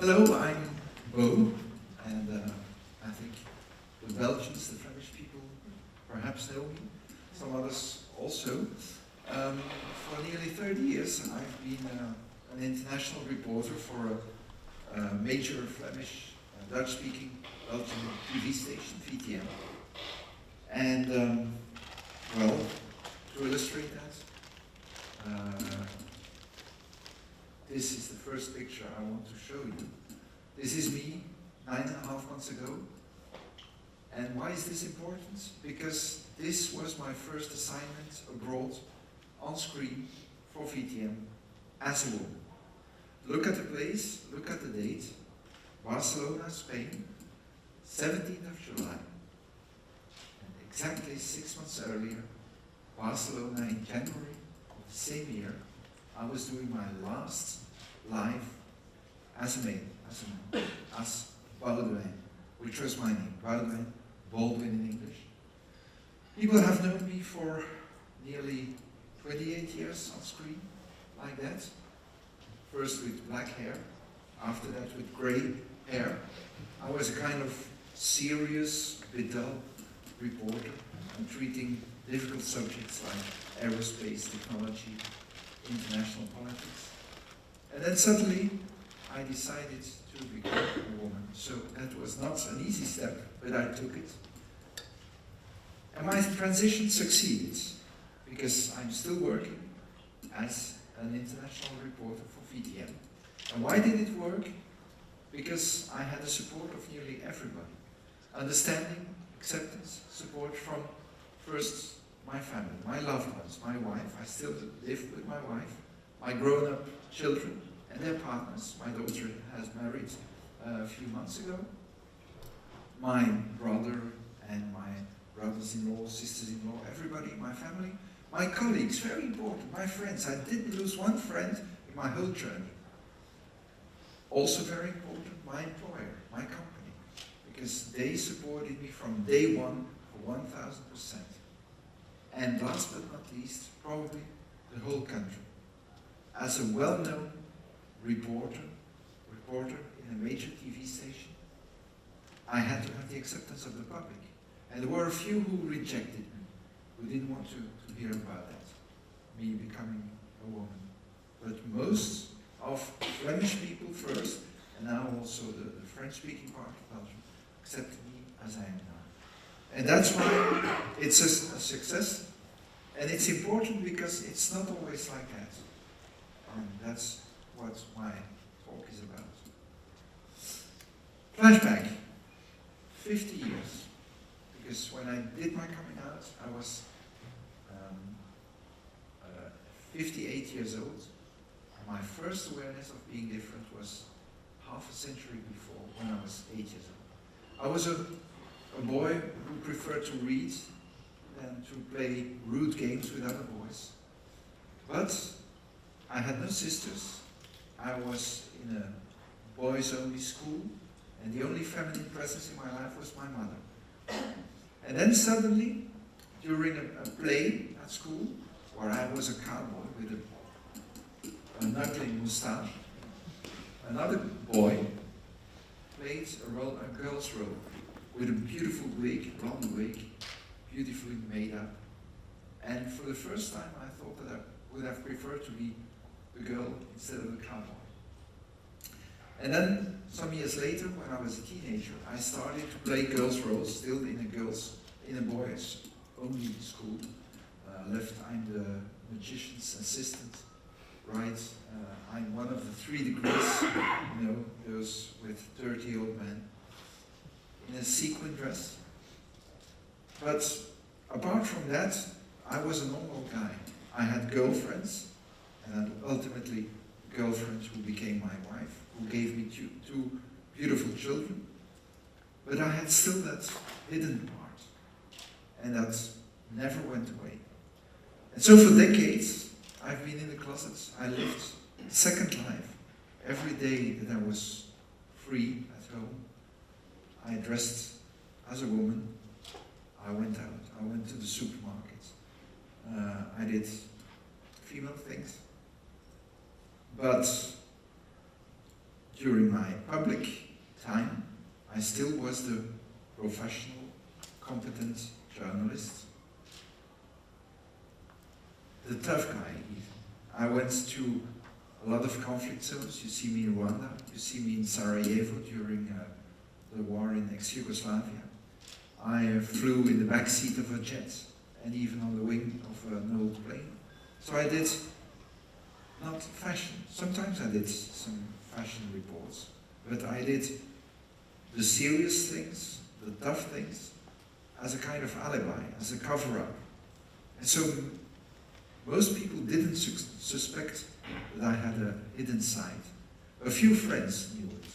Hello, I'm Bo, and I think the Belgians, the Flemish people, perhaps know me, some others also. For nearly 30 years I've been an international reporter for a major Flemish, Dutch-speaking Belgian TV station, VTM. And, well, to illustrate that, this is the first picture I want to show you. This is me 9.5 months ago. And why is this important? Because this was my first assignment abroad, on screen, for VTM, as a woman. Look at the place, look at the date. Barcelona, Spain, 17th of July. And exactly 6 months earlier, Barcelona in January of the same year, I was doing my last live as a man, as Baldwin, which was my name, Baldwin in English. People have known me for nearly 28 years on screen, like that. First with black hair, after that with grey hair. I was a kind of serious, bit dull reporter, and treating difficult subjects like aerospace technology, international politics. And then suddenly I decided to become a woman. So that was not an easy step, but I took it. And my transition succeeded, because I'm still working as an international reporter for VTM. And why did it work? Because I had the support of nearly everybody. Understanding, acceptance, support from first my family, my loved ones, my wife. I still live with my wife, my grown-up children and their partners. My daughter has married a few months ago. My brother and my brothers-in-law, sisters-in-law, everybody, my family. My colleagues, very important, my friends. I didn't lose one friend in my whole journey. Also very important, my employer, my company, because they supported me from day one for 1000%. And last but not least, probably the whole country. As a well-known reporter in a major TV station, I had to have the acceptance of the public. And there were a few who rejected me, who didn't want to hear about that, me becoming a woman. But most of Flemish people first, and now also the French-speaking part of Belgium, accepted me as I am now. And that's why it's a success. And it's important because it's not always like that. And that's what my talk is about. Flashback, 50 years. Because when I did my coming out, I was 58 years old. My first awareness of being different was half a century before, when I was 8 years old. I was a boy who preferred to read than to play rude games with other boys. But I had no sisters. I was in a boys-only school, and the only feminine presence in my life was my mother. And then suddenly, during a play at school, where I was a cowboy with a knuckling moustache, another boy played a girl's role with a beautiful wig, blonde wig, beautifully made up. And for the first time I thought that I would have preferred to be the girl instead of the cowboy. And then some years later, when I was a teenager, I started to play girls' roles, still in a boys' only school. Left, I'm the magician's assistant. Right, I'm one of the 3 degrees, you know, those with dirty old men, in a sequin dress. But apart from that, I was a normal guy. I had girlfriends, and ultimately girlfriends who became my wife, who gave me two beautiful children. But I had still that hidden part, and that never went away. And so for decades, I've been in the closets. I lived a second life. Every day that I was free at home, I dressed as a woman. I went out. I went to the supermarket. I did female things. But during my public time, I still was the professional, competent journalist. The tough guy, even. I went to a lot of conflict zones. You see me in Rwanda, you see me in Sarajevo during the war in ex-Yugoslavia. I flew in the back seat of a jet, and even on the wing of an old plane. So I did, not fashion, sometimes I did some fashion reports, but I did the serious things, the tough things, as a kind of alibi, as a cover-up. And so most people didn't suspect that I had a hidden side. A few friends knew it,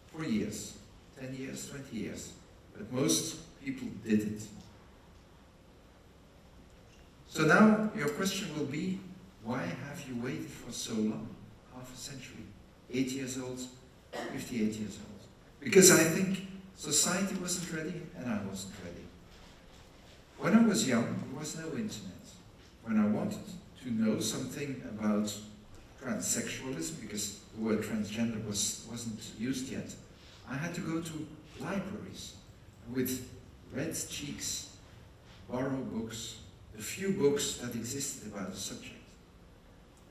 for years, 10 years, 20 years, but most people didn't. So now your question will be, why have you waited for so long? Half a century, 8 years old, 58 years old. Because I think society wasn't ready and I wasn't ready. When I was young, there was no internet. When I wanted to know something about transsexualism, because the word transgender wasn't used yet, I had to go to libraries with red cheeks, borrow books, the few books that existed about the subject.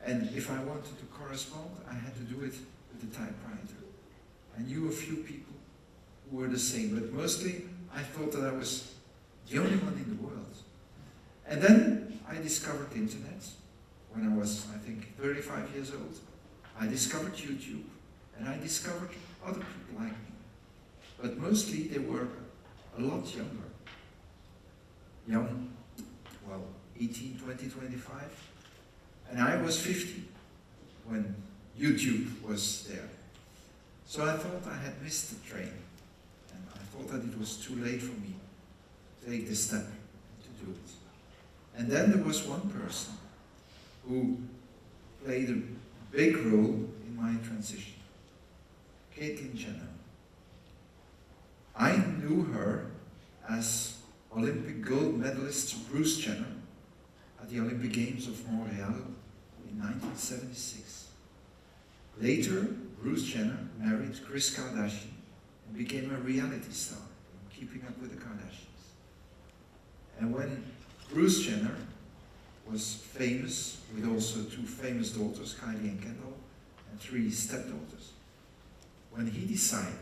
And if I wanted to correspond, I had to do it with a typewriter. I knew a few people who were the same, but mostly I thought that I was the only one in the world. And then I discovered the internet when I was, I think, 35 years old. I discovered YouTube, and I discovered other people like me. But mostly they were a lot younger. Young, well, 18, 20, 25. And I was 50 when YouTube was there. So I thought I had missed the train. And I thought that it was too late for me to take this step to do it. And then there was one person who played a big role in my transition. Caitlyn Jenner. I knew her as Olympic gold medalist Bruce Jenner at the Olympic Games of Montreal in 1976. Later, Bruce Jenner married Kris Kardashian and became a reality star in Keeping Up with the Kardashians. And when Bruce Jenner was famous, with also two famous daughters, Kylie and Kendall, and 3 stepdaughters, when he decided,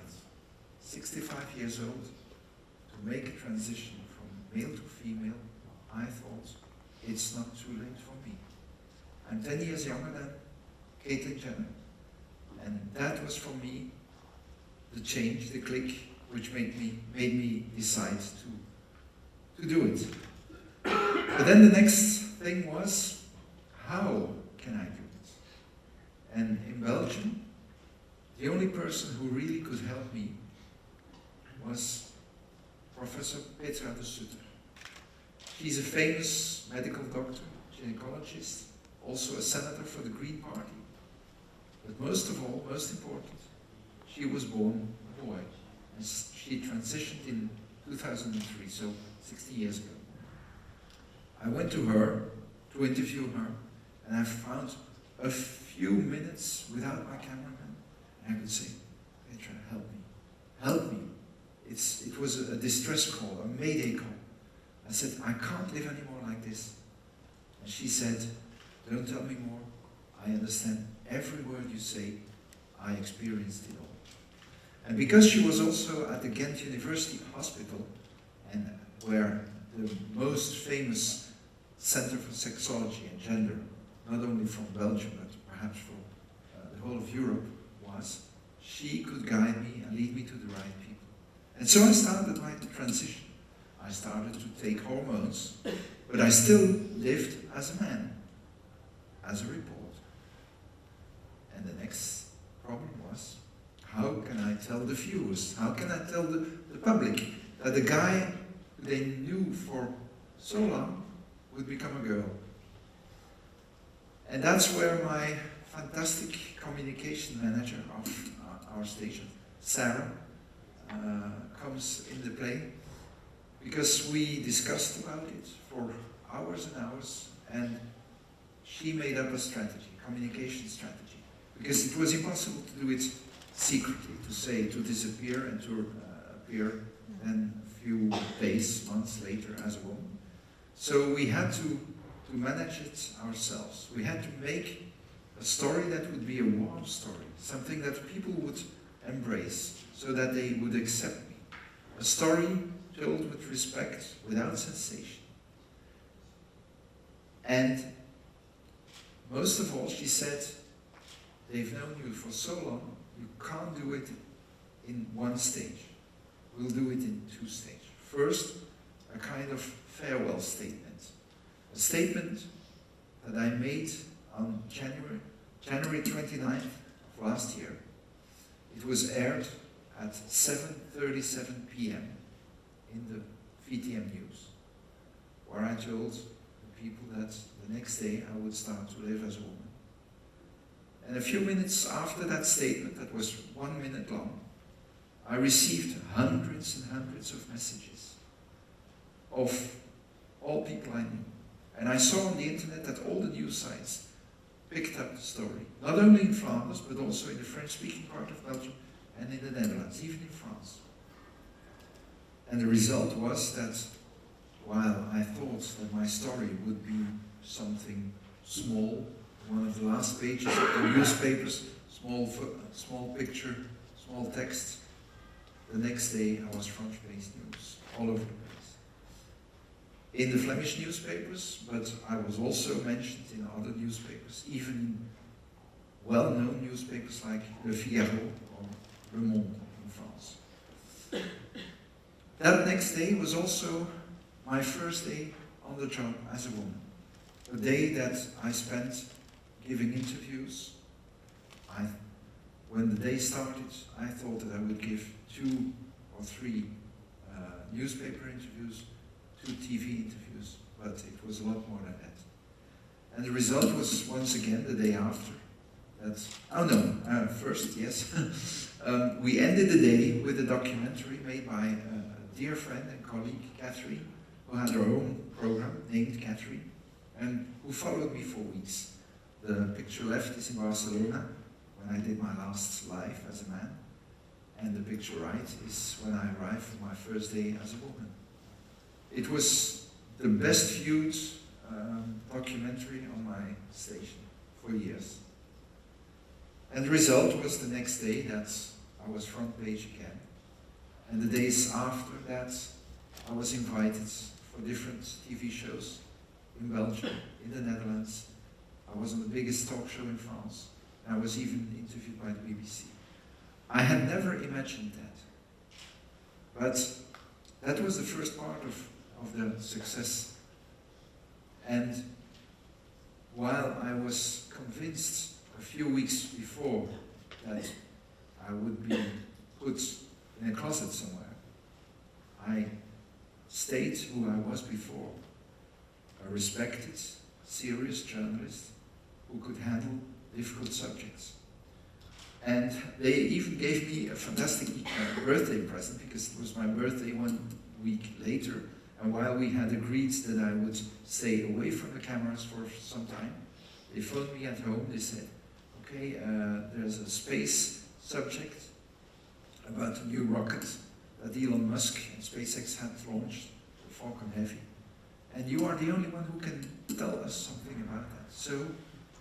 65 years old, to make a transition from male to female, I thought, it's not too late for me. I'm 10 years younger than Caitlyn Jenner. And that was for me the change, the click, which made me decide to do it. But then the next thing was, how can I do it? And in Belgium, the only person who really could help me was Professor Petra de Sutter. She's a famous medical doctor, gynecologist, also a senator for the Green Party. But most of all, most important, she was born a boy. And she transitioned in 2003, so 60 years ago. I went to her to interview her, and I found a few minutes without my cameraman, and I could say, Petra, help me, help me. It was a distress call, a mayday call. I said, I can't live anymore like this. And she said, don't tell me more. I understand every word you say. I experienced it all. And because she was also at the Ghent University Hospital, and where the most famous Center for Sexology and Gender, not only from Belgium, but perhaps from the whole of Europe, was, she could guide me and lead me to the right people. And so I started my transition. I started to take hormones, but I still lived as a man, as a reporter. And the next problem was, how can I tell the viewers, how can I tell the public that the guy they knew for so long would become a girl? And that's where my fantastic communication manager of our station, Sarah, comes into play, because we discussed about it for hours and hours, and she made up a strategy, communication strategy, because it was impossible to do it secretly, to say, to disappear and to appear then a few days, months later as a woman. So we had to manage it ourselves. We had to make a story that would be a warm story, something that people would embrace, so that they would accept me. A story told with respect, without sensation. And most of all, she said, they've known you for so long, you can't do it in one stage. We'll do it in two stages. First, a kind of farewell statement. A statement that I made on January 29th of last year. It was aired at 7:37 p.m. in the VTM News, where I told the people that the next day I would start to live as a woman. And a few minutes after that statement, that was 1 minute long, I received hundreds and hundreds of messages of all people I knew. And I saw on the internet that all the news sites picked up the story, not only in Flanders, but also in the French-speaking part of Belgium and in the Netherlands, even in France. And the result was that while I thought that my story would be something small, one of the last pages of the newspapers, small picture, small text, the next day I was front-page news all over the place. In the Flemish newspapers, but I was also mentioned in other newspapers, even in well-known newspapers like Le Figaro or Le Monde in France. That next day was also my first day on the job as a woman. A day that I spent giving interviews. When the day started, I thought that I would give 2 or 3 newspaper interviews, 2 TV interviews, but it was a lot more than that. And the result was once again the day after. First, yes. We ended the day with a documentary made by a dear friend and colleague, Catherine, who had her own program named Catherine, and who followed me for weeks. The picture left is in Barcelona, when I did my last life as a man, and the picture right is when I arrived for my first day as a woman. It was the best viewed documentary on my station for years. And the result was the next day that I was front page again. And the days after that, I was invited for different TV shows in Belgium, in the Netherlands. I was on the biggest talk show in France. And I was even interviewed by the BBC. I had never imagined that. But that was the first part of the success. And while I was convinced a few weeks before that I would be put in a closet somewhere, I stayed who I was before, a respected, serious journalist who could handle difficult subjects. And they even gave me a fantastic birthday present, because it was my birthday 1 week later. And while we had agreed that I would stay away from the cameras for some time, they phoned me at home. They said, okay, there's a space subject about a new rocket that Elon Musk and SpaceX had launched, the Falcon Heavy. And you are the only one who can tell us something about that. So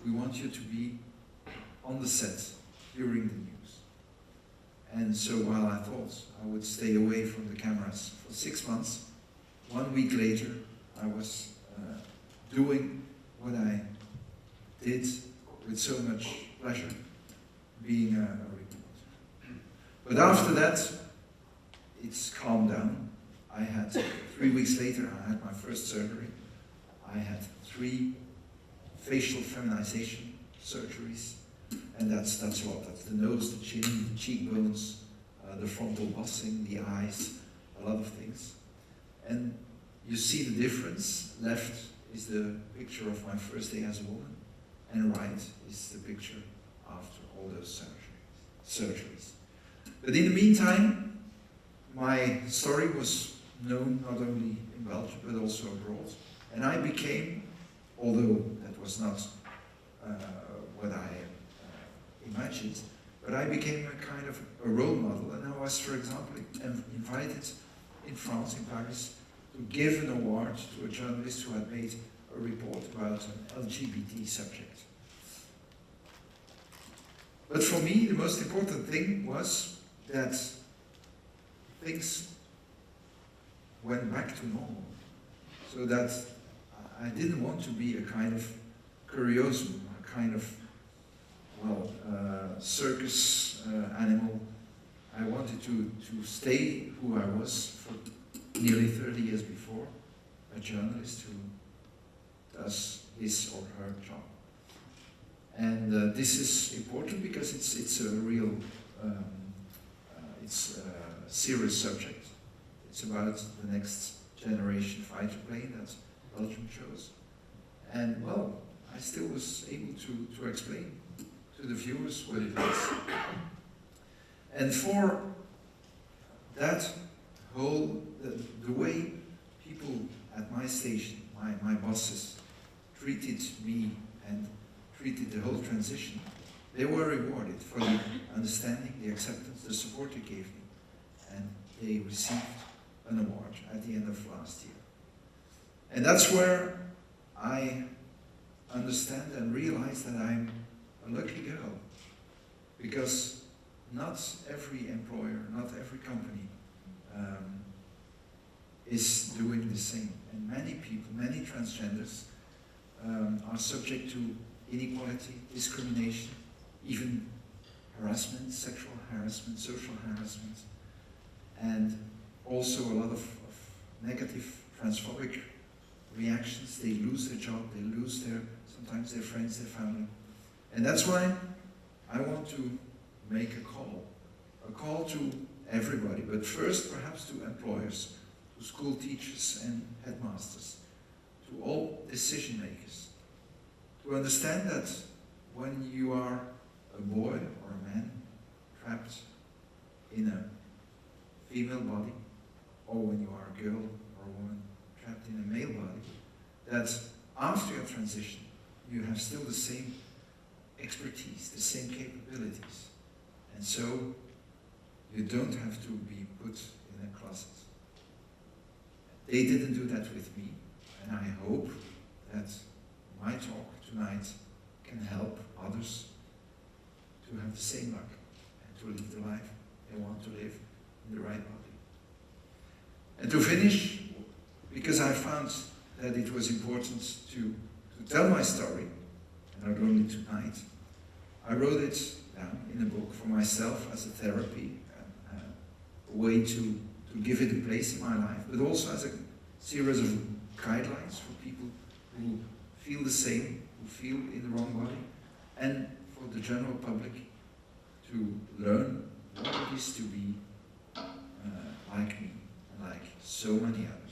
we want you to be on the set during the news. And so while I thought I would stay away from the cameras for 6 months, 1 week later I was doing what I did with so much pleasure, being a reporter. But after that, it's calmed down. I had, 3 weeks later, I had my first surgery. I had 3 facial feminization surgeries. And that's a lot. That's the nose, the chin, the cheekbones, the frontal bossing, the eyes, a lot of things. And you see the difference. Left is the picture of my first day as a woman, and right is the picture after all those surgeries. But in the meantime, my story was known not only in Belgium, but also abroad. And I became, although that was not what I imagined, but I became a kind of a role model, and I was, for example, invited in France, in Paris, to give an award to a journalist who had made a report about an LGBT subject. But for me, the most important thing was that things went back to normal, so that I didn't want to be a kind of curiosum, a kind of, well, circus animal. I wanted to stay who I was for nearly 30 years before, a journalist who does his or her job. And this is important because it's a real, it's a serious subject. It's about the next generation fighter plane that Belgium chose. And well, I still was able to explain to the viewers what it is. And for that whole, the way people at my station, my bosses, treated me and treated the whole transition, they were rewarded for the understanding, the acceptance, the support they gave me. And they received an award at the end of last year. And that's where I understand and realize that I'm a lucky girl. Because not every employer, not every company is doing the same. And many people, many transgenders are subject to inequality, discrimination, even harassment, sexual harassment, social harassment, and also a lot of negative transphobic reactions. They lose their job, they lose sometimes their friends, their family. And that's why I want to make a call to everybody, but first perhaps to employers, to school teachers and headmasters, to all decision makers, to understand that when you are a boy or a man trapped in a female body, or when you are a girl or a woman trapped in a male body, that after your transition you have still the same expertise, the same capabilities. And so you don't have to be put in a closet. They didn't do that with me, and I hope that my talk tonight can help others to have the same luck and to live the life they want to live in the right body. And to finish, because I found that it was important to tell my story, and not only tonight, I wrote it down in a book for myself as a therapy, a way to give it a place in my life, but also as a series of guidelines for people who feel the same, who feel in the wrong body, and for the general public to learn what it is to be like me, and like so many others.